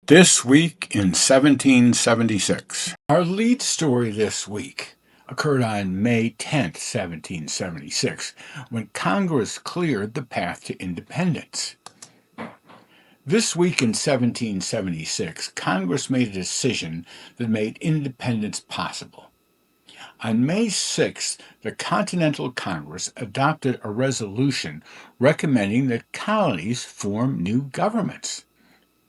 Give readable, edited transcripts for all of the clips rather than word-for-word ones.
This week in 1776. Our lead story this week occurred on May 10th, 1776, when Congress cleared the path to independence. This week in 1776, Congress made a decision that made independence possible. On May 6th, the Continental Congress adopted a resolution recommending that colonies form new governments,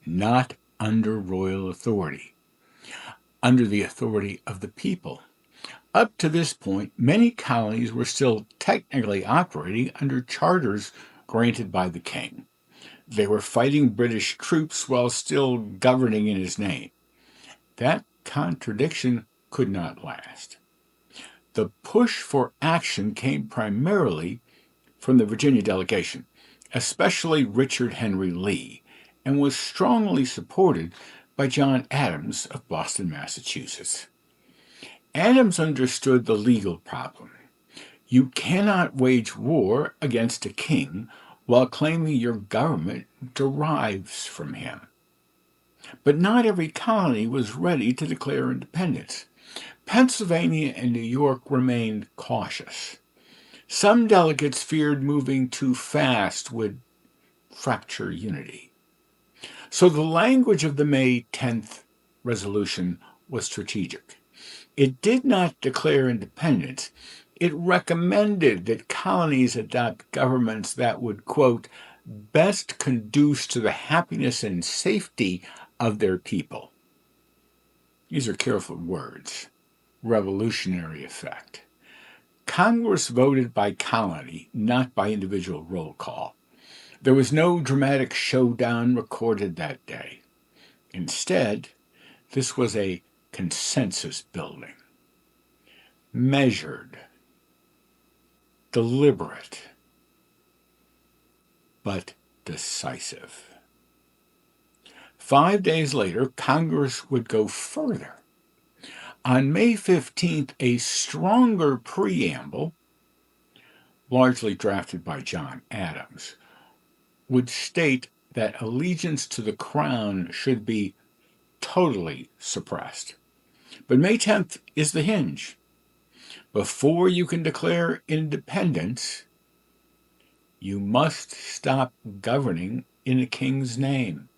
not under royal authority, under the authority of the people. Up to this point, many colonies were still technically operating under charters granted by the king. They were fighting British troops while still governing in his name. That contradiction could not last. The push for action came primarily from the Virginia delegation, especially Richard Henry Lee, and was strongly supported by John Adams of Boston, Massachusetts. Adams understood the legal problem. You cannot wage war against a king while claiming your government derives from him. But not every colony was ready to declare independence. Pennsylvania and New York remained cautious. Some delegates feared moving too fast would fracture unity. So the language of the May 10th resolution was strategic. It did not declare independence. It recommended that colonies adopt governments that would, quote, best conduce to the happiness and safety of their people. These are careful words. Revolutionary effect. Congress voted by colony, not by individual roll call. There was no dramatic showdown recorded that day. Instead, this was a consensus building. Measured, deliberate, but decisive. 5 days later, Congress would go further. On May 15th, a stronger preamble, largely drafted by John Adams, would state that allegiance to the crown should be totally suppressed. But May 10th is the hinge. Before you can declare independence, you must stop governing in the king's name.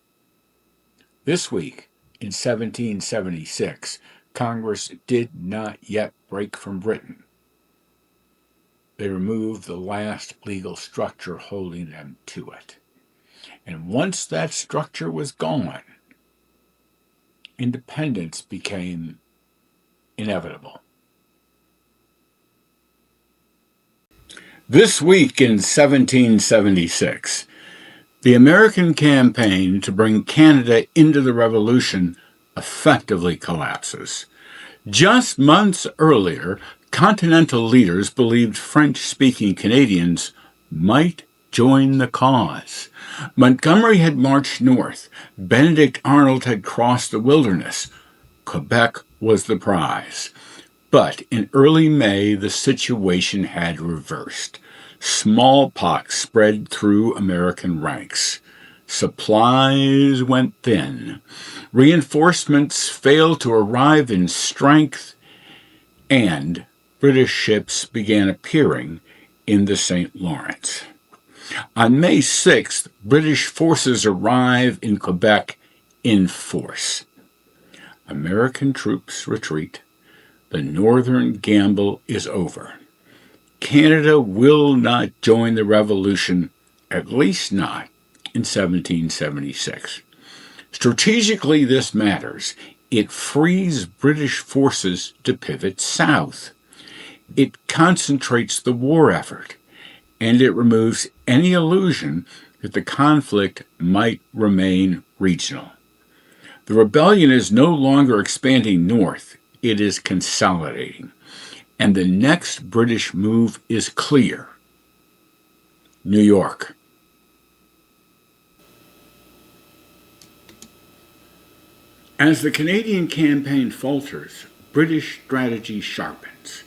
This week, in 1776, Congress did not yet break from Britain. They removed the last legal structure holding them to it. And once that structure was gone, independence became inevitable. This week in 1776, the American campaign to bring Canada into the Revolution effectively collapses. Just months earlier, Continental leaders believed French-speaking Canadians might join the cause. Montgomery had marched north. Benedict Arnold had crossed the wilderness. Quebec was the prize. But in early May, the situation had reversed. Smallpox spread through American ranks. Supplies went thin. Reinforcements failed to arrive in strength, and British ships began appearing in the St. Lawrence. On May 6th, British forces arrive in Quebec in force. American troops retreat. The northern gamble is over. Canada will not join the Revolution, at least not in 1776. Strategically, this matters. It frees British forces to pivot south. It concentrates the war effort, and it removes any illusion that the conflict might remain regional. The rebellion is no longer expanding north, it is consolidating. And the next British move is clear. New York. As the Canadian campaign falters, British strategy sharpens.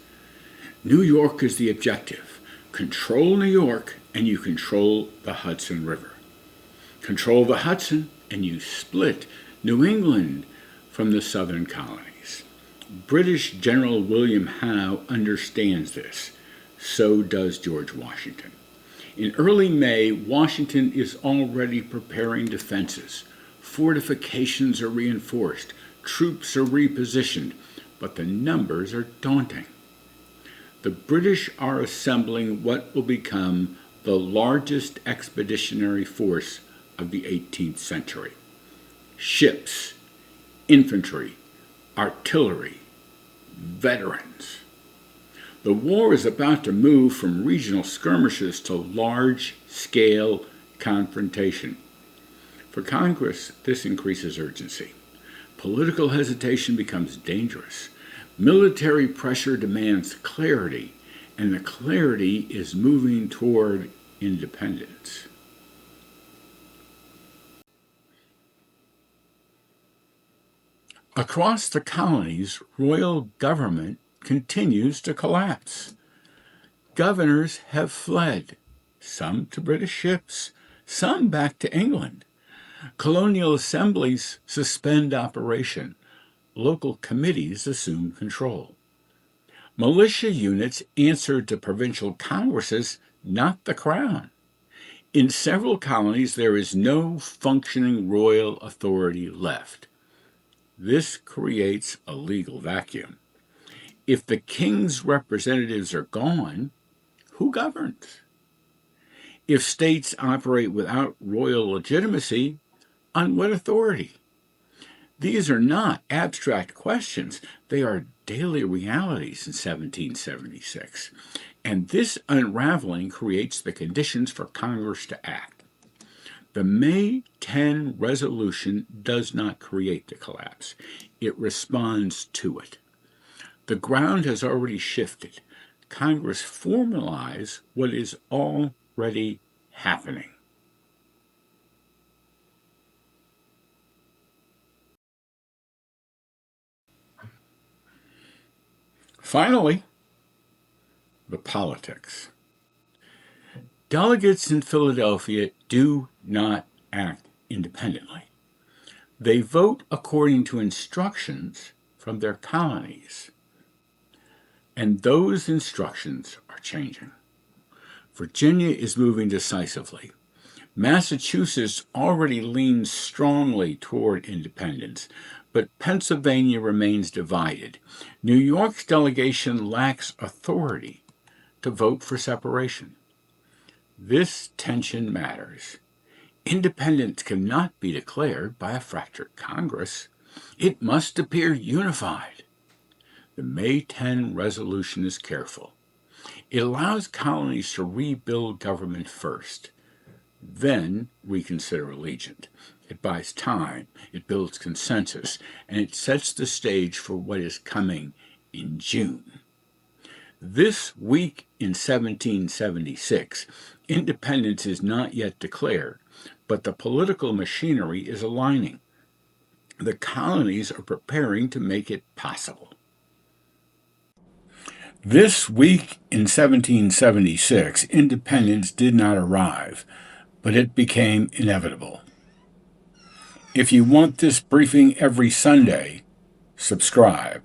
New York is the objective. Control New York and you control the Hudson River. Control the Hudson and you split New England from the southern colonies. British General William Howe understands this. So does George Washington. In early May, Washington is already preparing defenses. Fortifications are reinforced, troops are repositioned, but the numbers are daunting. The British are assembling what will become the largest expeditionary force of the 18th century. Ships, infantry, artillery, veterans. The war is about to move from regional skirmishes to large-scale confrontation. For Congress, this increases urgency. Political hesitation becomes dangerous. Military pressure demands clarity, and the clarity is moving toward independence. Across the colonies, royal government continues to collapse. Governors have fled, some to British ships, some back to England. Colonial assemblies suspend operation. Local committees assume control. Militia units answer to provincial congresses, not the crown. In several colonies, there is no functioning royal authority left. This creates a legal vacuum. If the king's representatives are gone, who governs? If states operate without royal legitimacy, on what authority? These are not abstract questions. They are daily realities in 1776. And this unraveling creates the conditions for Congress to act. The May 10 resolution does not create the collapse. It responds to it. The ground has already shifted. Congress formalizes what is already happening. Finally, the politics. Delegates in Philadelphia do not act independently. They vote according to instructions from their colonies. And those instructions are changing. Virginia is moving decisively. Massachusetts already leans strongly toward independence, but Pennsylvania remains divided. New York's delegation lacks authority to vote for separation. This tension matters. Independence cannot be declared by a fractured Congress. It must appear unified. The May 10 resolution is careful. It allows colonies to rebuild government first, then reconsider allegiance. It buys time, it builds consensus, and it sets the stage for what is coming in June. This week in 1776, independence is not yet declared, but the political machinery is aligning. The colonies are preparing to make it possible. This week in 1776, independence did not arrive, but it became inevitable. If you want this briefing every Sunday, subscribe.